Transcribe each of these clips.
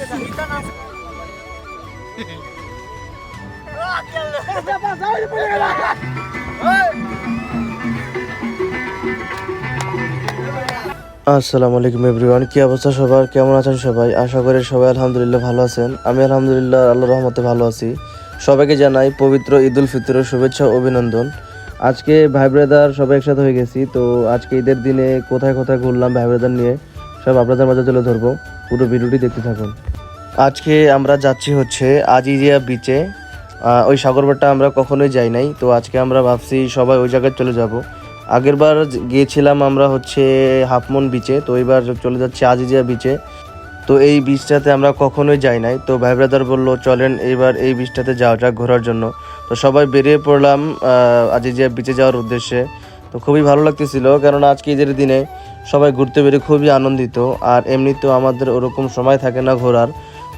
আসসালামু আলাইকুম এভরিওয়ান, কি অবস্থা সবার? কেমন আছেন সবাই? আশা করি সবাই আলহামদুলিল্লাহ ভালো আছেন। আমি আলহামদুলিল্লাহ আল্লাহর রহমতে ভালো আছি। সবাইকে জানাই পবিত্র ঈদ উল ফিতরের শুভেচ্ছা ও অভিনন্দন। আজকে ভাই ব্রাদার সবাই একসাথে হয়ে গেছি। তো আজকে ঈদের দিনে কোথায় কোথায় ঘুরলাম ভাই ব্রাদার নিয়ে সব আপনাদের মাঝে তুলে ধরবো। পুরো ভিডিওটি দেখতে থাকুন। আজকে আমরা যাচ্ছি হচ্ছে আজিজিয়া বিচে। ওই সাগরপাড়টা আমরা কখনোই যাই নাই, তো আজকে আমরা ভাবছি সবাই ওই জায়গায় চলে যাব। আগেরবার গিয়েছিলাম আমরা হচ্ছে হাফমুন বিচে, তো এইবার চলে যাচ্ছি আজিজিয়া বিচে। তো এই বিচটাতে আমরা কখনোই যাই নাই, তো ভাই ব্রাদার বললো চলেন এইবার এই বিচটাতে যাওয়া যাক ঘোরার জন্য। তো সবাই বেরিয়ে পড়লাম আজিজিয়া বিচে যাওয়ার উদ্দেশ্যে। তো খুবই ভালো লাগতেছিল, কারণ আজকে ঈদের দিনে সবাই ঘুরতে বেরিয়ে খুবই আনন্দিত। আর এমনিতেও আমাদের ওরকম সময় থাকে না ঘোরার,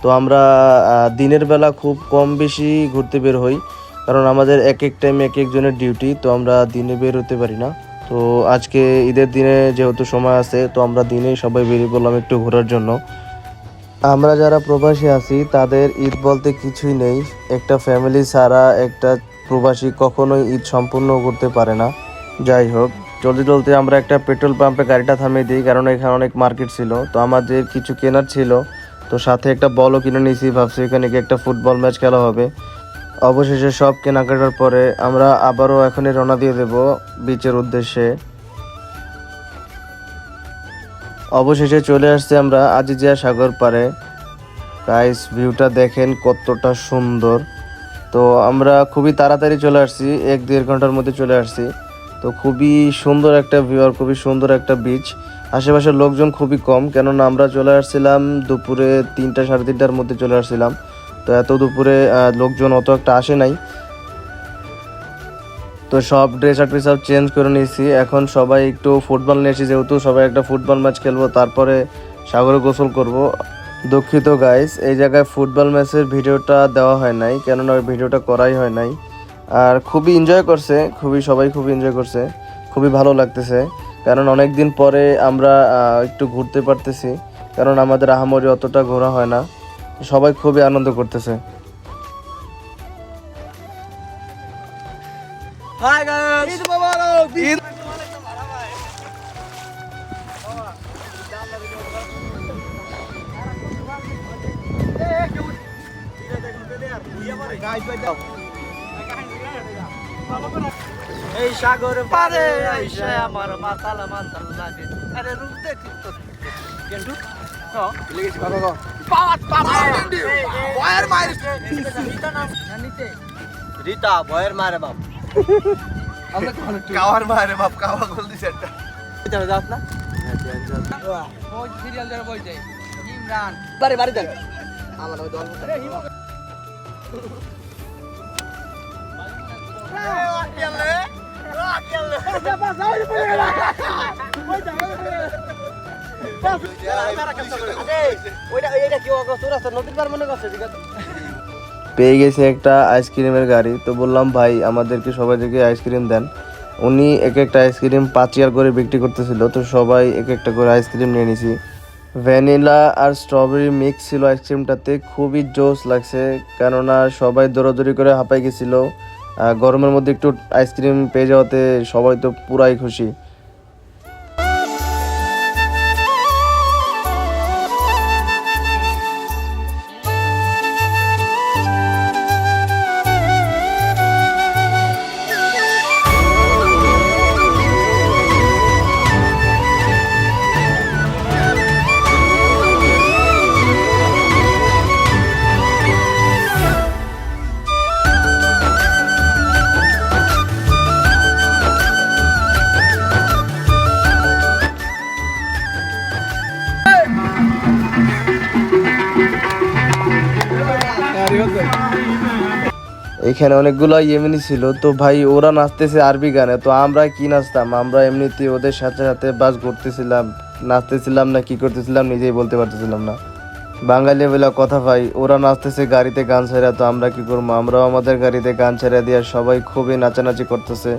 তো আমরা দিনের বেলা খুব কম বেশি ঘুরতে বের হই, কারণ আমাদের এক এক টাইমে এক একজনের ডিউটি, তো আমরা দিনে বের হতে পারি না। তো আজকে ঈদের দিনে যেহেতু সময় আছে, তো আমরা দিনেই সবাই বেরিয়ে পড়লাম একটু ঘোরার জন্য। আমরা যারা প্রবাসী আছি তাদের ঈদ বলতে কিছুই নেই। একটা ফ্যামিলি ছাড়া একটা প্রবাসী কখনোই ঈদ সম্পূর্ণ করতে পারে না। যাই হোক, চলতে চলতে আমরা একটা পেট্রোল পাম্পে গাড়িটা থামিয়ে দিই, কারণ এখানে অনেক মার্কেট ছিল, তো আমাদের কিছু কেনার ছিল। তো সাথে একটা বলও কিনে নিয়েছি, ভাবছি এখানে গিয়ে একটা ফুটবল ম্যাচ খেলা হবে। অবশেষে সব কেনাকাটার পরে আমরা আবারও এখনই রওনা দিয়ে দেব বিচের উদ্দেশ্যে। অবশেষে চলে আসছি আমরা আজিজিয়া সাগর পাড়ে। গাইস, ভিউটা দেখেন কতটা সুন্দর। তো আমরা খুবই তাড়াতাড়ি চলে আসছি, 1-1.5 ঘন্টার মধ্যে চলে আসছি। তো খুবই সুন্দর একটা ভিউ আর খুবই সুন্দর একটা বিচ। আশেপাশের লোকজন খুবই কম, কেননা আমরা চলে আসছিলাম দুপুরে 3টা 3:30টার মধ্যে চলে আসছিলাম। তো এত দুপুরে লোকজন অত একটা আসে নাই। তো সব ড্রেস সব চেঞ্জ করে নিয়েছি। এখন সবাই একটু ফুটবল নিয়েছি, যেহেতু সবাই একটা ফুটবল ম্যাচ খেলবো, তারপরে সাগরে গোসল করব। দুঃখিত গাইস, এই জায়গায় ফুটবল ম্যাচের ভিডিওটা দেওয়া হয় নাই, কেননা ওই ভিডিওটা করাই হয় নাই। আর খুবই এনজয় করছে, সবাই খুবই এনজয় করছে, খুবই ভালো লাগতেছে, কারণ অনেক দিন পরে আমরা একটু ঘুরতে পারতেছি, কারণ আমাদের আহামরি অতটা ঘোরা হয় না। সবাই খুবই আনন্দ করতেছে। Hi guys! Eid Mubarak! Eid এই সাগর পারে আইসা আমার মাতাল মাতাল লাগে। আরে রূপ দেখি তো কেন্ডু হ্যাঁ লেগেছি বাবা গো পাওয়াত পাওয়া কেন্ডু বয়ের মাইর রিতা নাম জানিতে রিতা বয়ের মারে বাপ আমরা তো কাওয়ার মারে বাপ কাওয়া গোল দিছে একটা এটা যাস না ওই সিরিয়াল যারা বল যাই ইমরান বাড়ি বাড়ি দেন আমার ওই দল পেয়ে গেছে একটা আইসক্রিমের গাড়ি। তো বললাম ভাই আমাদেরকে সবাইকে আইসক্রিম দেন। উনি এক একটা আইসক্রিম 5 টাকা করে বিক্রি করতেছিল, তো সবাই এক একটা করে আইসক্রিম নিয়ে নিছি। ভ্যানিলা আর স্ট্রবেরি মিক্স ছিল আইসক্রিমটাতে, খুবই জোস লাগছে, কেননা সবাই দৌড়াদৌড়ি করে হাঁপাই গেছিল। গরমের মধ্যে একটু আইসক্রিম পেয়ে যাওয়াতে সবাই তো পুরাই খুশি। এখানে অনেকগুলো ইয়েমেনি ছিল, তো ভাই ওরা নাচতেছে আরবি গানে, তো আমরা কি নাচতাম, আমরা এমনিতে ওদের সাথে সাথে বাস ঘুরতেছিলাম, নাচতেছিলাম না কি করতেছিলাম নিজেই বলতে পারতেছিলাম না। বাঙালি বলে কথা ভাই, ওরা নাচতেছে গাড়িতে গান ছেড়া, তো আমরা কি করবো, আমরাও আমাদের গাড়িতে গান ছেড়ে দিয়ে সবাই খুবই নাচানাচি করতেছে।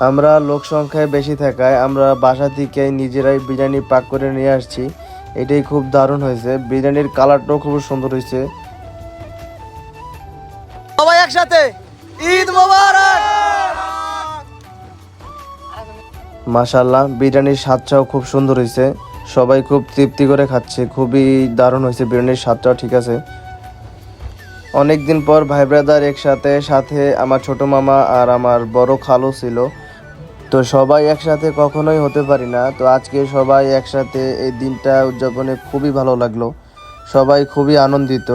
আমরা লোক সংখ্যায় বেশি থাকায় আমরা বাসা থেকে নিজেরাই বিরিয়ানি পাক করে নিয়ে আসছি। এটাই খুব দারুণ হয়েছে, বিরিয়ানির কালারটাও খুব সুন্দর হয়েছে। সবাই একসাথে ঈদ মোবারক। মাশাআল্লাহ, বিরিয়ানির স্বাদটাও খুব সুন্দর হয়েছে, সবাই খুব তৃপ্তি করে খাচ্ছে, খুবই দারুণ হয়েছে, বিরিয়ানির স্বাদটাও ঠিক আছে। অনেক দিন পর ভাই ব্রাদার একসাথে, সাথে আমার ছোট মামা আর আমার বড় খালু ছিল। তো সবাই একসাথে কখনোই হতে পারি না, তো আজকে সবাই একসাথে এই দিনটা উদযাপনে খুবই ভালো লাগলো, সবাই খুবই আনন্দিত।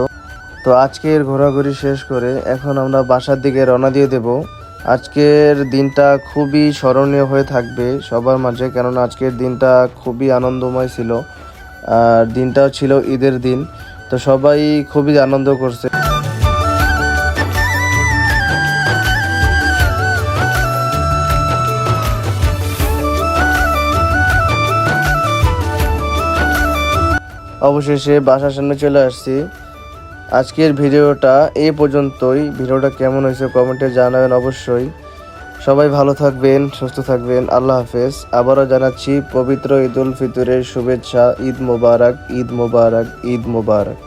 তো আজকের ঘোরাঘুরি শেষ করে এখন আমরা বাসার দিকে রওনা দিয়ে দেব। আজকের দিনটা খুবই স্মরণীয় হয়ে থাকবে সবার মাঝে, কেননা আজকের দিনটা খুবই আনন্দময় ছিল আর দিনটাও ছিল ঈদের দিন। তো সবাই খুবই আনন্দ করছে। অবশেষে বাসার সামনে চলে আসছি। আজকের ভিডিওটা এই পর্যন্তই। ভিডিওটা কেমন হয়েছে কমেন্টে জানাবেন অবশ্যই। সবাই ভালো থাকবেন, সুস্থ থাকবেন, আল্লাহ হাফেজ। আবারও জানাচ্ছি পবিত্র ঈদ উল ফিতরের শুভেচ্ছা। ঈদ মোবারক, ঈদ মোবারক, ঈদ মোবারক।